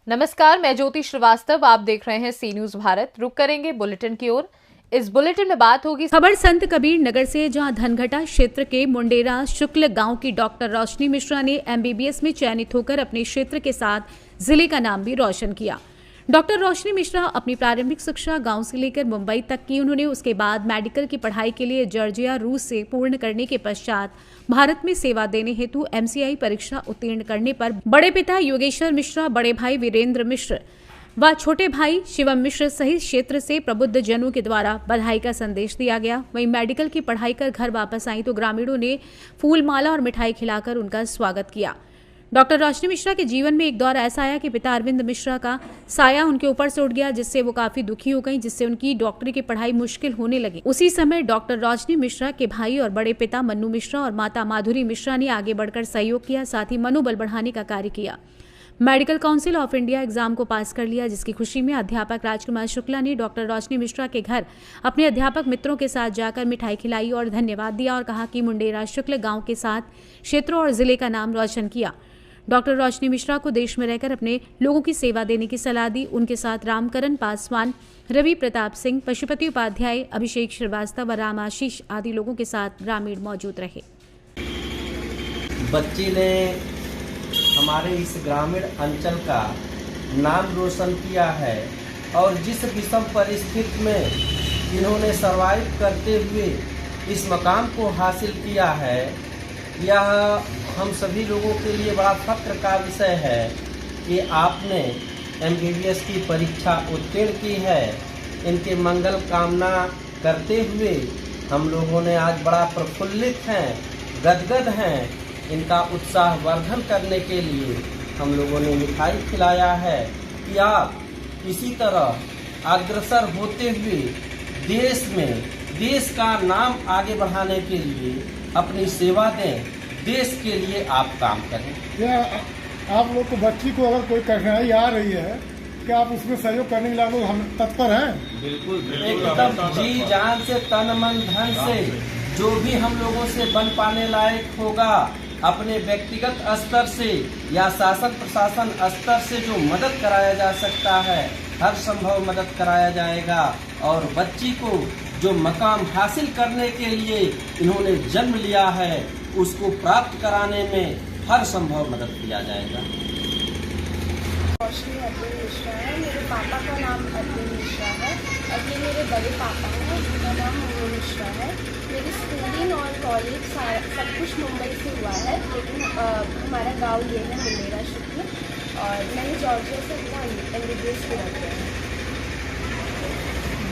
नमस्कार, मैं ज्योति श्रीवास्तव। आप देख रहे हैं सी न्यूज भारत। रुक करेंगे बुलेटिन की ओर। इस बुलेटिन में बात होगी खबर संत कबीर नगर से, जहां धनघटा क्षेत्र के मुंडेरा शुक्ल गांव की डॉक्टर रोशनी मिश्रा ने एमबीबीएस में चयनित होकर अपने क्षेत्र के साथ जिले का नाम भी रोशन किया। डॉक्टर रोशनी मिश्रा अपनी प्रारंभिक शिक्षा गांव से लेकर मुंबई तक की। उन्होंने उसके बाद मेडिकल की पढ़ाई के लिए जॉर्जिया रूस से पूर्ण करने के पश्चात भारत में सेवा देने हेतु एमसीआई परीक्षा उत्तीर्ण करने पर बड़े पिता योगेश्वर मिश्रा, बड़े भाई वीरेंद्र मिश्र व छोटे भाई शिवम मिश्र सहित क्षेत्र से प्रबुद्ध जनों के द्वारा बधाई का संदेश दिया गया। वहीं मेडिकल की पढ़ाई कर घर वापस आई तो ग्रामीणों ने फूल माला और मिठाई खिलाकर उनका स्वागत किया। डॉक्टर रोशनी मिश्रा के जीवन में एक दौर ऐसा आया कि पिता अरविंद मिश्रा का साया उनके ऊपर से उठ गया, जिससे वो काफी दुखी हो गई, जिससे उनकी डॉक्टरी की पढ़ाई मुश्किल होने लगी। उसी समय डॉक्टर रोशनी मिश्रा के भाई और बड़े पिता मन्नू मिश्रा और माता माधुरी मिश्रा ने आगे बढ़कर सहयोग किया, साथ ही मनोबल बढ़ाने का कार्य किया। Medical council of India exam को पास कर लिया, जिसकी खुशी में अध्यापक राजकुमार शुक्ला ने डॉक्टर रोशनी मिश्रा के घर अपने अध्यापक मित्रों के साथ जाकर मिठाई खिलाई और धन्यवाद दिया और कहा कि मुंडेरा शुक्ल गांव के साथ क्षेत्रों और जिले का नाम रोशन किया। डॉक्टर रोशनी मिश्रा को देश में रहकर अपने लोगों की सेवा देने की सलाह दी। उनके साथ रामकरण पासवान, रवि प्रताप सिंह, पशुपति उपाध्याय, अभिषेक श्रीवास्तव व राम आशीष आदि लोगों के साथ ग्रामीण मौजूद रहे। बच्ची ने हमारे इस ग्रामीण अंचल का नाम रोशन किया है और जिस विषम परिस्थिति में इन्होंने सर्वाइव करते हुए इस मकाम को हासिल किया है, यह हम सभी लोगों के लिए बड़ा फख्र का विषय है कि आपने एमबीबीएस की परीक्षा उत्तीर्ण की है। इनके मंगल कामना करते हुए हम लोगों ने आज बड़ा प्रफुल्लित हैं, गदगद हैं। इनका उत्साह वर्धन करने के लिए हम लोगों ने मिठाई खिलाया है कि आप इसी तरह अग्रसर होते हुए देश का नाम आगे बढ़ाने के लिए अपनी सेवा दें, देश के लिए आप काम करें। आप लोग को बच्ची को अगर कोई कठिनाई आ रही है कि आप उसमें सहयोग करने के लिए आप लोग हम तत्पर हैं? बिल्कुल, एकदम जी जान से, तन मन धन से जो भी हम लोगों से बन पाने लायक होगा, अपने व्यक्तिगत स्तर से या शासन प्रशासन स्तर से जो मदद कराया जा सकता है, हर संभव मदद कराया जाएगा। और बच्ची को जो मकाम हासिल करने के लिए इन्होंने जन्म लिया है, उसको प्राप्त कराने में हर संभव मदद किया जाएगा। रोशनी अरविंद मिश्रा है। मेरे पापा का नाम अरविंद मिश्रा है और ये मेरे बड़े पापा हैं, जिनका नाम मन्नू मिश्रा है। मेरी स्कूलिंग और कॉलेज सब कुछ मुंबई से हुआ है, लेकिन हमारा गांव ये है मुंडेरा शुक्ल, और मैंने जॉर्जिया से अपना एमबीबीएस पूरा किया है।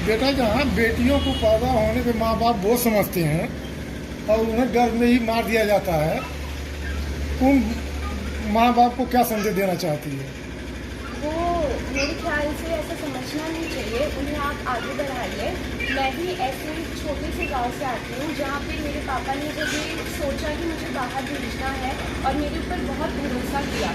बेटा, जहाँ बेटियों को पैदा होने पे माँ बाप बहुत समझते हैं और उन्हें गर्भ में ही मार दिया जाता है, उन माँ बाप को क्या संदेश देना चाहती है? वो मेरे ख्याल से ऐसा समझना नहीं चाहिए, उन्हें आप आगे बढ़ाइए। मैं भी ऐसे छोटे से गांव से आती हूँ, जहाँ पे मेरे पापा ने जब ये सोचा कि मुझे बाहर भेजना है और मेरे ऊपर बहुत भरोसा किया,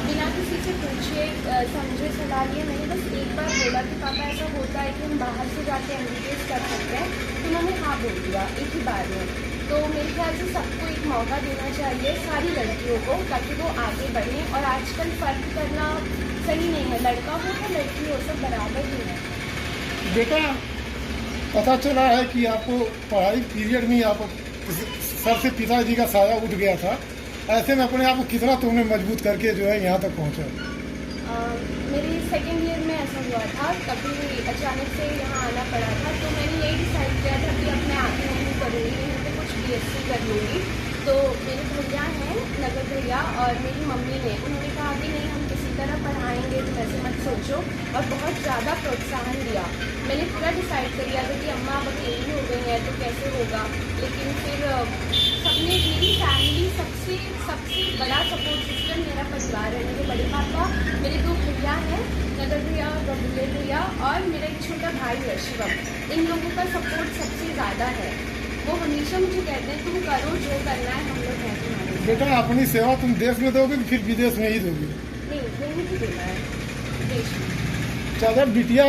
बिना किसी से पूछे समझे सलाह लिए, मैंने बस एक बार बोला कि पापा ऐसा होता है कि हम बाहर से जाके एमबीबीएस कर सकते हैं, तो उन्होंने हाँ बोल दिया एक ही बार में। तो मेरे ख्याल से सबको एक मौका देना चाहिए, सारी लड़कियों को, ताकि वो आगे बढ़ें। और आजकल फ़र्क करना सही नहीं है, लड़का हो या लड़की हो, सब बराबर ही है। बेटा, पता चला है कि आपको पढ़ाई पीरियड में आप सर से पिताजी का साया उठ गया था, ऐसे में अपने आप को कितना तुमने मजबूत करके जो है यहाँ तक पहुँचा? मेरे सेकेंड ईयर में ऐसा हुआ था, कभी अचानक से यहाँ आना पड़ा था, तो मैंने यही डिसाइड किया था कि अब मैं आगे नहीं करूँगी, यहीं पे कुछ बीएससी कर लूँगी। तो मेरे भैया हैं नगर भैया और मेरी मम्मी ने, उन्होंने कहा कि नहीं, हम किसी तरह पढ़ाएंगे, तुम ऐसे मत सोचो, और बहुत ज़्यादा प्रोत्साहन दिया। मैंने पूरा डिसाइड कर लिया था कि अम्मा अब अकेली हो गई है तो कैसे होगा, लेकिन फिर सबने, मेरी फैमिली सबसे बड़ा सपोर्ट सिस्टम मेरा परिवार है। मेरे बड़े पापा, मेरे दो भैया हैं, नगर भैया और बबुले भैया, और मेरा एक छोटा भाई है शिवम। इन लोगों का सपोर्ट सबसे ज़्यादा है। वो हमेशा मुझे कहते हैं तुम करो जो करना है, हम लोग हैं तुम्हारे। बेटा, अपनी सेवा तुम देश में दोगे कि फिर विदेश में ही दोगे? नहीं, यहीं भी देना है, देश में। चाचा, बिटिया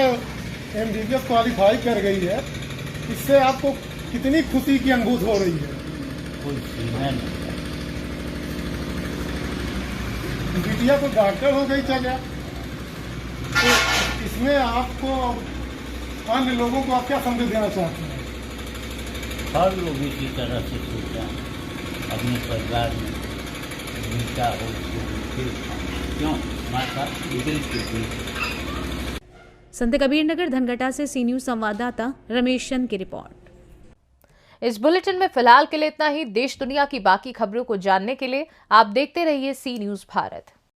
एमबीबीएस क्वालिफाई कर गई है, इससे आपको कितनी खुशी की अनुभूति हो रही है? बिटिया तो डॉक्टर हो गई चाचा। तो इसमें आपको अन्य लोगों को आप क्या संदेश देना चाहते हैं? हर लोग इसी तरह से सोचें, अपने परिवार में मिलता हो तो क्यों हमारे साथ विदेश के संत कबीर नगर धनघटा से सी न्यूज संवाददाता रमेश चंद की रिपोर्ट। इस बुलेटिन में फिलहाल के लिए इतना ही। देश दुनिया की बाकी खबरों को जानने के लिए आप देखते रहिए सी न्यूज भारत।